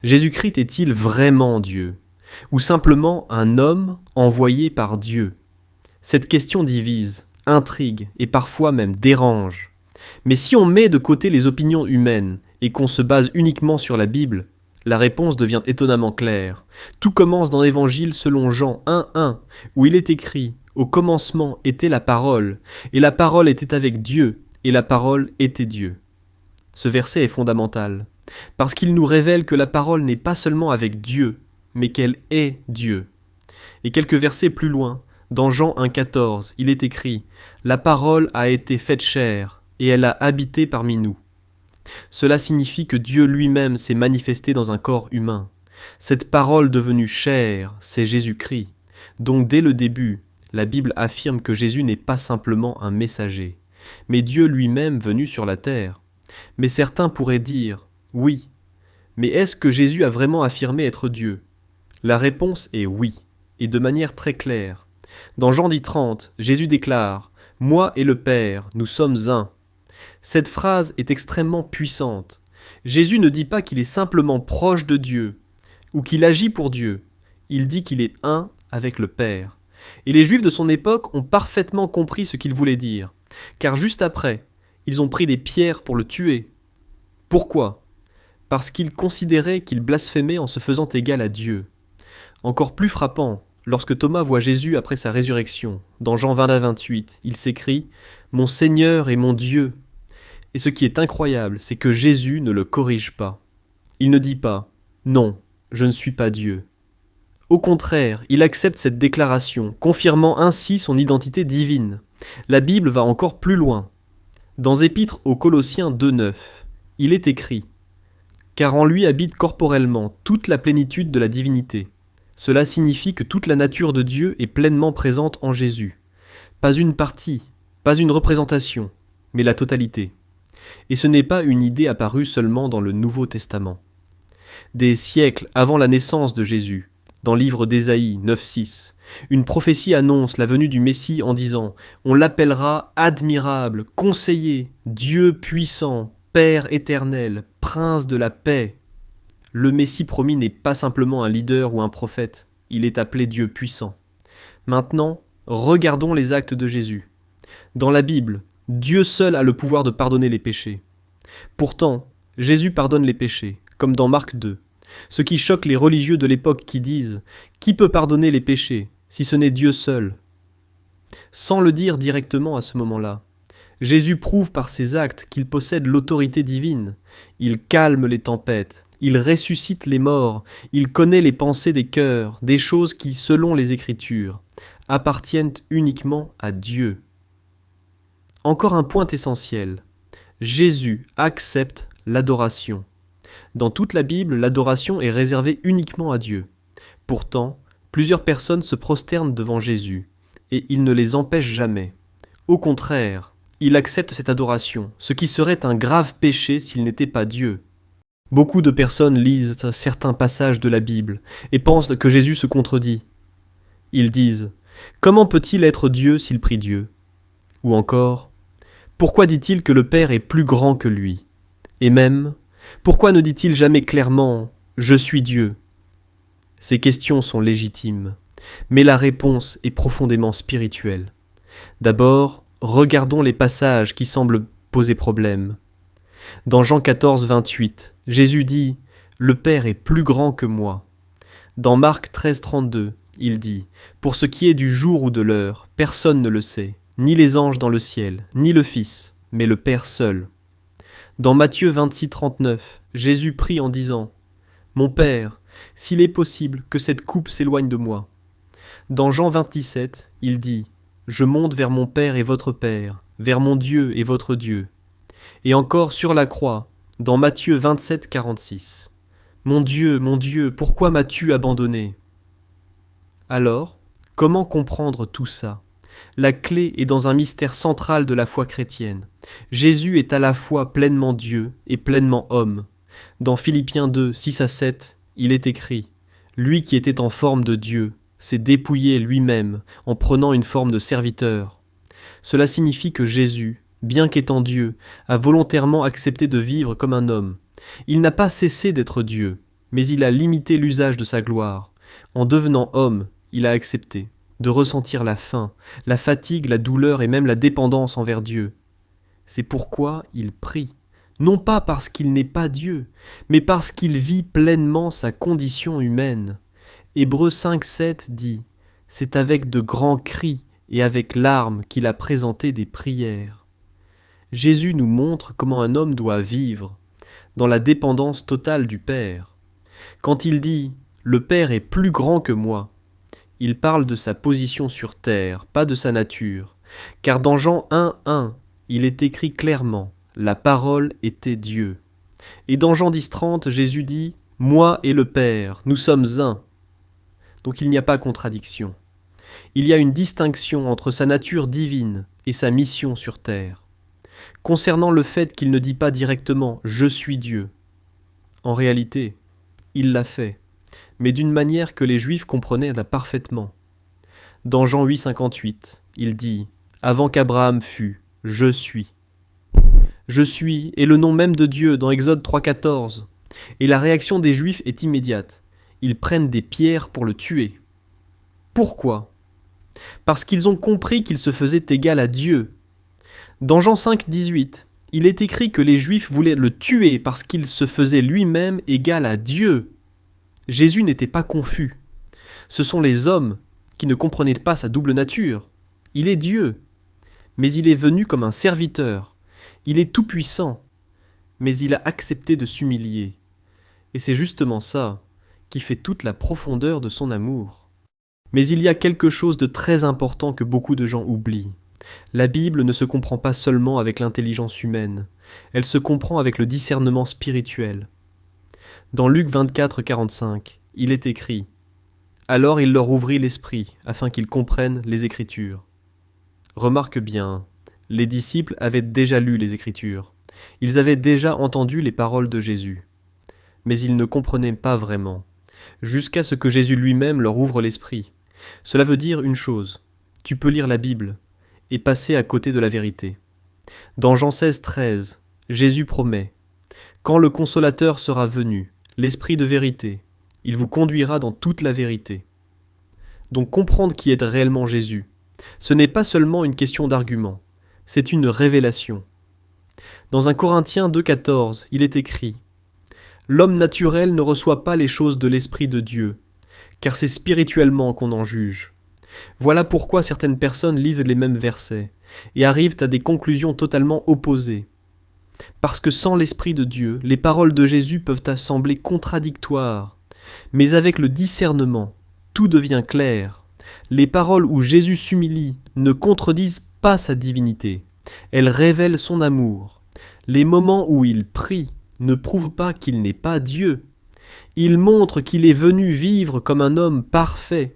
Jésus-Christ est-il vraiment Dieu? Ou simplement un homme envoyé par Dieu? Cette question divise, intrigue et parfois même dérange. Mais si on met de côté les opinions humaines et qu'on se base uniquement sur la Bible, la réponse devient étonnamment claire. Tout commence dans l'Évangile selon Jean 1:1, où il est écrit « Au commencement était la parole, et la parole était avec Dieu, et la parole était Dieu ». Ce verset est fondamental, parce qu'il nous révèle que la parole n'est pas seulement avec Dieu, mais qu'elle est Dieu. Et quelques versets plus loin, dans Jean 1,14, il est écrit « La parole a été faite chair, et elle a habité parmi nous ». Cela signifie que Dieu lui-même s'est manifesté dans un corps humain. Cette parole devenue chair, c'est Jésus-Christ. Donc dès le début, la Bible affirme que Jésus n'est pas simplement un messager, mais Dieu lui-même venu sur la terre. Mais certains pourraient dire « Oui, mais est-ce que Jésus a vraiment affirmé être Dieu ?» La réponse est oui, et de manière très claire. Dans Jean 10,30, Jésus déclare « Moi et le Père, nous sommes un ». Cette phrase est extrêmement puissante. Jésus ne dit pas qu'il est simplement proche de Dieu, ou qu'il agit pour Dieu. Il dit qu'il est un avec le Père. Et les Juifs de son époque ont parfaitement compris ce qu'il voulait dire, car juste après, ils ont pris des pierres pour le tuer. Pourquoi ? Parce qu'ils considéraient qu'il blasphémait en se faisant égal à Dieu. Encore plus frappant, lorsque Thomas voit Jésus après sa résurrection, dans Jean 20:28, il s'écrie « Mon Seigneur et mon Dieu ». Et ce qui est incroyable, c'est que Jésus ne le corrige pas. Il ne dit pas « Non, je ne suis pas Dieu ». Au contraire, il accepte cette déclaration, confirmant ainsi son identité divine. La Bible va encore plus loin. Dans Épître aux Colossiens 2,9, il est écrit « Car en lui habite corporellement toute la plénitude de la divinité. Cela signifie que toute la nature de Dieu est pleinement présente en Jésus. Pas une partie, pas une représentation, mais la totalité. Et ce n'est pas une idée apparue seulement dans le Nouveau Testament. Des siècles avant la naissance de Jésus, dans le livre d'Ésaïe 9,6, une prophétie annonce la venue du Messie en disant « On l'appellera admirable, conseiller, Dieu puissant, Père éternel, Prince de la paix ». Le Messie promis n'est pas simplement un leader ou un prophète, il est appelé Dieu puissant. Maintenant, regardons les actes de Jésus. Dans la Bible, Dieu seul a le pouvoir de pardonner les péchés. Pourtant, Jésus pardonne les péchés, comme dans Marc 2. Ce qui choque les religieux de l'époque qui disent « Qui peut pardonner les péchés, si ce n'est Dieu seul ?» Sans le dire directement à ce moment-là, Jésus prouve par ses actes qu'il possède l'autorité divine. Il calme les tempêtes, il ressuscite les morts, il connaît les pensées des cœurs, des choses qui, selon les Écritures, appartiennent uniquement à Dieu. Encore un point essentiel. Jésus accepte l'adoration. Dans toute la Bible, l'adoration est réservée uniquement à Dieu. Pourtant, plusieurs personnes se prosternent devant Jésus, et il ne les empêche jamais. Au contraire, il accepte cette adoration, ce qui serait un grave péché s'il n'était pas Dieu. Beaucoup de personnes lisent certains passages de la Bible et pensent que Jésus se contredit. Ils disent « Comment peut-il être Dieu s'il prie Dieu ?» Ou encore « Pourquoi dit-il que le Père est plus grand que lui ?» Et même « Pourquoi ne dit-il jamais clairement « Je suis Dieu » ?» Ces questions sont légitimes, mais la réponse est profondément spirituelle. D'abord, regardons les passages qui semblent poser problème. Dans Jean 14,28, Jésus dit « Le Père est plus grand que moi ». Dans Marc 13,32, il dit « Pour ce qui est du jour ou de l'heure, personne ne le sait, ni les anges dans le ciel, ni le Fils, mais le Père seul. » Dans Matthieu 26,39, Jésus prie en disant « Mon Père, s'il est possible que cette coupe s'éloigne de moi. » Dans Jean 27, il dit « Je monte vers mon Père et votre Père, vers mon Dieu et votre Dieu. » Et encore sur la croix, dans Matthieu 27,46. « Mon Dieu, pourquoi m'as-tu abandonné ?» Alors, comment comprendre tout ça ? La clé est dans un mystère central de la foi chrétienne. Jésus est à la fois pleinement Dieu et pleinement homme. Dans Philippiens 2, 6-7, il est écrit « Lui qui était en forme de Dieu s'est dépouillé lui-même en prenant une forme de serviteur. » Cela signifie que Jésus, bien qu'étant Dieu, a volontairement accepté de vivre comme un homme. Il n'a pas cessé d'être Dieu, mais il a limité l'usage de sa gloire. En devenant homme, il a accepté de ressentir la faim, la fatigue, la douleur et même la dépendance envers Dieu. C'est pourquoi il prie, non pas parce qu'il n'est pas Dieu, mais parce qu'il vit pleinement sa condition humaine. Hébreux 5,7 dit « C'est avec de grands cris et avec larmes qu'il a présenté des prières. » Jésus nous montre comment un homme doit vivre, dans la dépendance totale du Père. Quand il dit « Le Père est plus grand que moi », il parle de sa position sur terre, pas de sa nature, car dans Jean 1,1, il est écrit clairement « La parole était Dieu ». Et dans Jean 10,30, Jésus dit « Moi et le Père, nous sommes un ». Donc il n'y a pas contradiction. Il y a une distinction entre sa nature divine et sa mission sur terre. Concernant le fait qu'il ne dit pas directement « Je suis Dieu », en réalité, il l'a fait, mais d'une manière que les Juifs comprenaient parfaitement. Dans Jean 8,58, il dit « Avant qu'Abraham fût, je suis ». Je suis est le nom même de Dieu dans Exode 3,14. Et la réaction des Juifs est immédiate. Ils prennent des pierres pour le tuer. Pourquoi ? Parce qu'ils ont compris qu'il se faisait égal à Dieu. Dans Jean 5,18, il est écrit que les Juifs voulaient le tuer parce qu'il se faisait lui-même égal à Dieu. Jésus n'était pas confus. Ce sont les hommes qui ne comprenaient pas sa double nature. Il est Dieu, mais il est venu comme un serviteur. Il est tout-puissant, mais il a accepté de s'humilier. Et c'est justement ça qui fait toute la profondeur de son amour. Mais il y a quelque chose de très important que beaucoup de gens oublient. La Bible ne se comprend pas seulement avec l'intelligence humaine, elle se comprend avec le discernement spirituel. Dans Luc 24,45, il est écrit « Alors il leur ouvrit l'esprit, afin qu'ils comprennent les Écritures. » Remarque bien, les disciples avaient déjà lu les Écritures. Ils avaient déjà entendu les paroles de Jésus. Mais ils ne comprenaient pas vraiment, jusqu'à ce que Jésus lui-même leur ouvre l'esprit. Cela veut dire une chose, tu peux lire la Bible et passer à côté de la vérité. Dans Jean 16,13, Jésus promet « Quand le Consolateur sera venu, l'Esprit de vérité, il vous conduira dans toute la vérité. » Donc comprendre qui est réellement Jésus, ce n'est pas seulement une question d'argument, c'est une révélation. Dans 1 Corinthiens 2,14, il est écrit « L'homme naturel ne reçoit pas les choses de l'Esprit de Dieu, car c'est spirituellement qu'on en juge. » Voilà pourquoi certaines personnes lisent les mêmes versets et arrivent à des conclusions totalement opposées. Parce que sans l'Esprit de Dieu, les paroles de Jésus peuvent sembler contradictoires, mais avec le discernement, tout devient clair. Les paroles où Jésus s'humilie ne contredisent pas sa divinité, elles révèlent son amour. Les moments où il prie ne prouvent pas qu'il n'est pas Dieu. Il montre qu'il est venu vivre comme un homme parfait,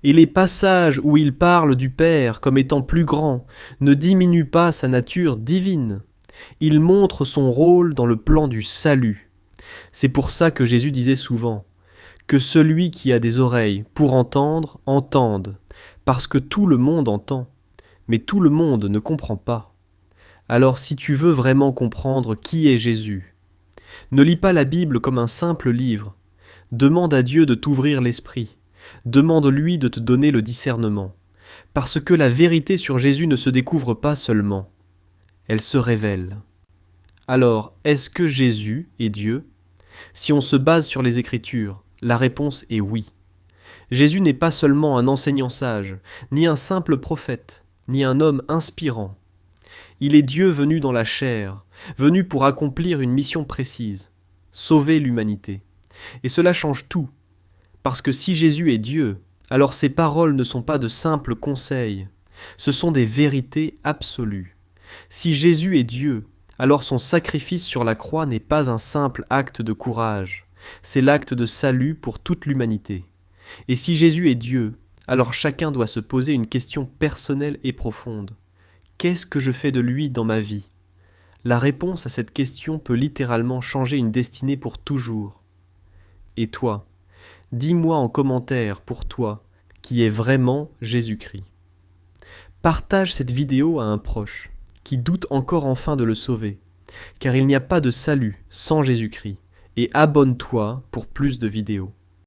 et les passages où il parle du Père comme étant plus grand ne diminuent pas sa nature divine. Il montre son rôle dans le plan du salut. C'est pour ça que Jésus disait souvent que celui qui a des oreilles pour entendre, entende, parce que tout le monde entend, mais tout le monde ne comprend pas. Alors si tu veux vraiment comprendre qui est Jésus, ne lis pas la Bible comme un simple livre. Demande à Dieu de t'ouvrir l'esprit. Demande-lui de te donner le discernement. Parce que la vérité sur Jésus ne se découvre pas seulement, elle se révèle. Alors, est-ce que Jésus est Dieu ? Si on se base sur les Écritures, la réponse est oui. Jésus n'est pas seulement un enseignant sage, ni un simple prophète, ni un homme inspirant. Il est Dieu venu dans la chair, venu pour accomplir une mission précise, sauver l'humanité. Et cela change tout, parce que si Jésus est Dieu, alors ses paroles ne sont pas de simples conseils, ce sont des vérités absolues. Si Jésus est Dieu, alors son sacrifice sur la croix n'est pas un simple acte de courage, c'est l'acte de salut pour toute l'humanité. Et si Jésus est Dieu, alors chacun doit se poser une question personnelle et profonde. Qu'est-ce que je fais de lui dans ma vie ? La réponse à cette question peut littéralement changer une destinée pour toujours. Et toi, dis-moi en commentaire pour toi qui est vraiment Jésus-Christ. Partage cette vidéo à un proche qui doute encore enfin de le sauver, car il n'y a pas de salut sans Jésus-Christ, et abonne-toi pour plus de vidéos.